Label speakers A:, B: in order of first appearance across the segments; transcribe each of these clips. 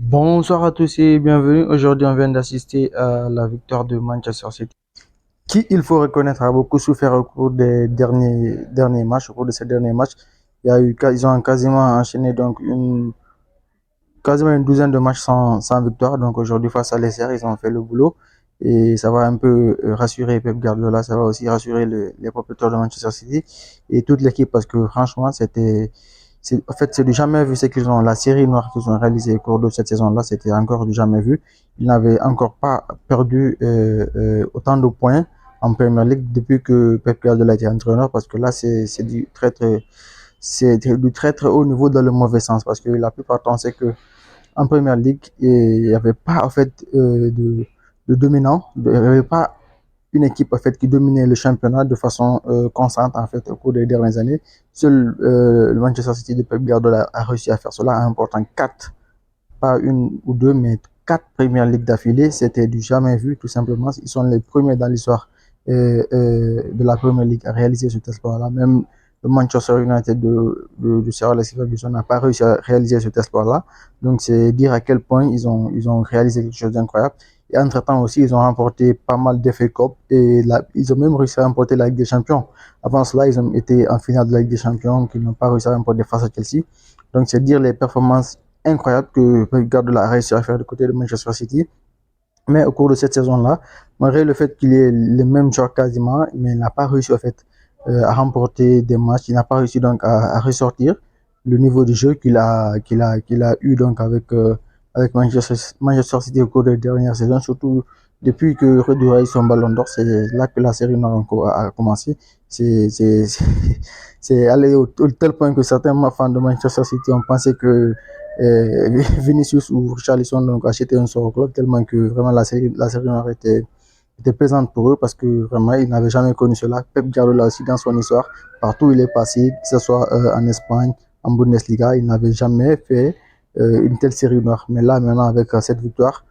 A: Bonsoir à tous et bienvenue. Aujourd'hui, on vient d'assister à la victoire de Manchester City, qui, il faut reconnaître, a beaucoup souffert au cours des derniers matchs. Au cours de ces derniers matchs, ils ont quasiment enchaîné quasiment une douzaine de matchs sans victoire. Donc aujourd'hui, face à Leicester, ils ont fait le boulot et ça va un peu rassurer Pep Guardiola. Ça va aussi rassurer les propriétaires de Manchester City et toute l'équipe parce que franchement, en fait, c'est du jamais vu ce qu'ils ont. La série noire qu'ils ont réalisée au cours de cette saison-là, c'était encore du jamais vu. Ils n'avaient encore pas perdu autant de points en Premier League depuis que Pep Guardiola était entraîneur, parce que là, c'est du très très haut niveau dans le mauvais sens, parce que la plupart du temps, c'est que en Première Ligue, il n'y avait pas en fait de dominant, il n'y avait pas une équipe en fait qui dominait le championnat de façon constante en fait au cours des dernières années. Seul le Manchester City de Pep Guardiola a réussi à faire cela en remportant quatre, pas une ou deux, mais quatre premières ligues d'affilée. C'était du jamais vu, tout simplement. Ils sont les premiers dans l'histoire de la Première Ligue à réaliser cet exploit-là. Même le Manchester United de Sir Alex Ferguson n'a pas réussi à réaliser cet exploit-là. Donc, c'est dire à quel point ils ont réalisé quelque chose d'incroyable. Et entre-temps aussi, ils ont remporté pas mal d'FA Cup et ils ont même réussi à remporter la Ligue des Champions. Avant cela, ils ont été en finale de la Ligue des Champions qu'ils n'ont pas réussi à remporter face à Chelsea. Donc, c'est dire les performances incroyables que Pep Guardiola a réussi à faire du côté de Manchester City. Mais au cours de cette saison-là, malgré le fait qu'il ait les mêmes joueurs quasiment, mais il n'a pas réussi en fait à remporter des matchs. Il n'a pas réussi donc à ressortir le niveau de jeu qu'il a eu donc avec Manchester City au cours des dernières saisons, surtout depuis que Rodri a eu son ballon d'or. C'est là que la série noire a commencé. C'est c'est- c'est allé au tel point que certains fans de Manchester City ont pensé que Vinicius ou Richarlison donc acheté un sort au club, tellement que vraiment la série noire était pesante pour eux, parce que vraiment ils n'avaient jamais connu cela. Pep Guardiola aussi, dans son histoire, partout où il est passé, que ce soit en Espagne, en Bundesliga, il n'avait jamais fait une telle série noire. Mais là maintenant, avec cette victoire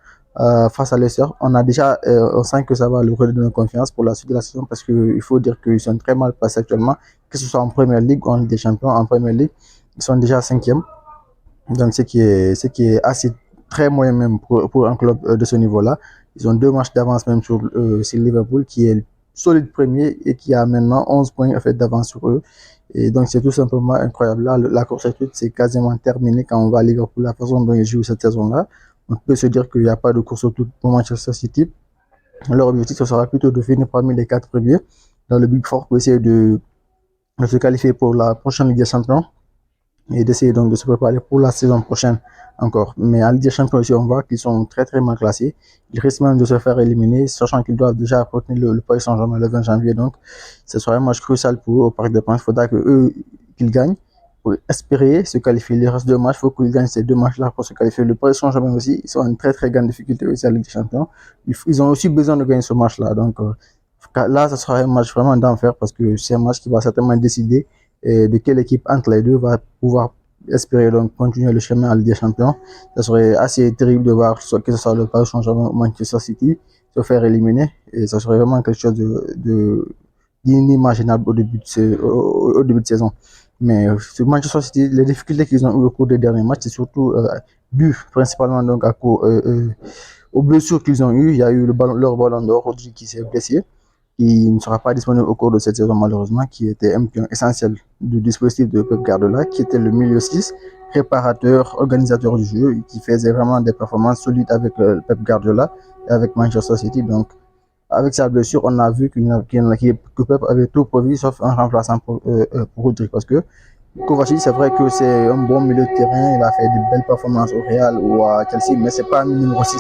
A: face à Leicester, on sent que ça va leur redonner confiance pour la suite de la saison, parce qu'il faut dire qu'ils sont très mal placés actuellement, que ce soit en Première Ligue ou en Ligue des Champions. En Première Ligue, ils sont déjà cinquième, donc ce qui est assez très moyen même pour un club de ce niveau-là. Ils ont deux matchs d'avance même sur Liverpool, qui est solide premier et qui a maintenant 11 points en fait, d'avance sur eux. Et donc c'est tout simplement incroyable. Là, la course à suite, c'est quasiment terminé quand on va à Liverpool, la façon dont ils jouent cette saison-là. On peut se dire qu'il n'y a pas de course au tout pour Manchester City. Leur objectif, ce sera plutôt de finir parmi les quatre premiers dans le Big Four pour essayer de se qualifier pour la prochaine Ligue des Champions et d'essayer donc de se préparer pour la saison prochaine encore. Mais en Ligue des Champions aussi, on voit qu'ils sont très très mal classés. Ils risquent même de se faire éliminer, sachant qu'ils doivent déjà affronter le Paris Saint-Germain le 20 janvier. Donc, ce sera un match crucial pour eux au Parc des Princes. Il faudra qu'ils gagnent pour espérer se qualifier. Les restes deux matchs, il faut qu'ils gagnent ces deux matchs-là pour se qualifier. Le Paris Saint-Germain aussi, ils sont en très très grande difficulté aussi à la Ligue des Champions. Ils ont aussi besoin de gagner ce match-là. Donc, là, ce sera un match vraiment d'enfer, parce que c'est un match qui va certainement décider de quelle équipe entre les deux va pouvoir espérer donc continuer le chemin à Ligue des Champions. Ça serait assez terrible de voir que ce soit le Paris Saint-Germain ou Manchester City se faire éliminer, et ça serait vraiment quelque chose d'inimaginable au début de saison. Mais sur Manchester City, les difficultés qu'ils ont eu au cours des derniers matchs, c'est surtout dû principalement donc aux blessures qu'ils ont eues. Il y a eu leur ballon d'or, Rodri, qui s'est blessé, qui ne sera pas disponible au cours de cette saison malheureusement, qui était un pion essentiel du dispositif de Pep Guardiola, qui était le milieu 6, préparateur, organisateur du jeu, qui faisait vraiment des performances solides avec Pep Guardiola et avec Manchester City. Donc, avec sa blessure, on a vu que Pep avait tout prévu sauf un remplaçant pour Rodri, parce que Kovacic, c'est vrai que c'est un bon milieu de terrain, il a fait de belles performances au Real ou à Chelsea, mais c'est pas un numéro 6.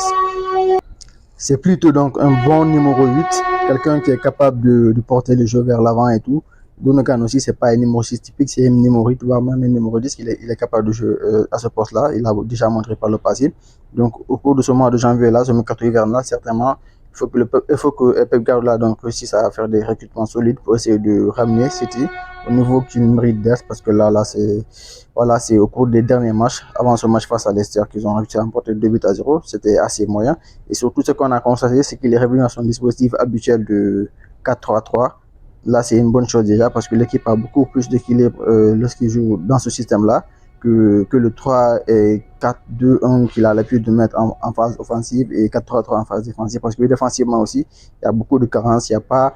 A: C'est plutôt donc un bon numéro 8, quelqu'un qui est capable de porter le jeu vers l'avant et tout. Gundogan aussi, c'est pas un numéro 6 typique, c'est un numéro 8, voire même un numéro 10. Il est capable de jouer à ce poste-là. Il a déjà montré par le passé. Donc, au cours de ce mois de janvier-là, ce mercato hivernal, certainement, il faut que Pep Guardiola donc réussisse à faire des recrutements solides pour essayer de ramener City au niveau qu'il mérite d'être, parce que c'est au cours des derniers matchs, avant ce match face à Leicester, qu'ils ont réussi à remporter 2 buts à 0. C'était assez moyen. Et surtout, ce qu'on a constaté, c'est qu'il est revenu à son dispositif habituel de 4-3-3. Là, c'est une bonne chose déjà, parce que l'équipe a beaucoup plus d'équilibre lorsqu'il joue dans ce système-là. que le 3 et 4-2-1 qu'il a l'habitude de mettre en phase offensive et 4-3-3 en phase défensive. Parce que défensivement aussi, il y a beaucoup de carences. Il n'y a pas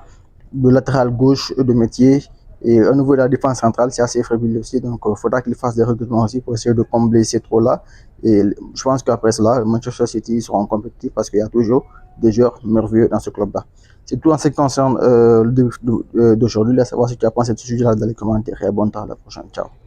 A: de latéral gauche de métier. Et au niveau de la défense centrale, c'est assez fébrile aussi. Donc, il faudra qu'il fasse des recrutements aussi pour essayer de combler ces trous-là. Et je pense qu'après cela, Manchester City seront compétitifs parce qu'il y a toujours des joueurs merveilleux dans ce club-là. C'est tout en ce qui concerne le débrief d'aujourd'hui. Laisse savoir si tu as pensé de ce sujet-là dans les commentaires. Et bon temps à la prochaine. Ciao.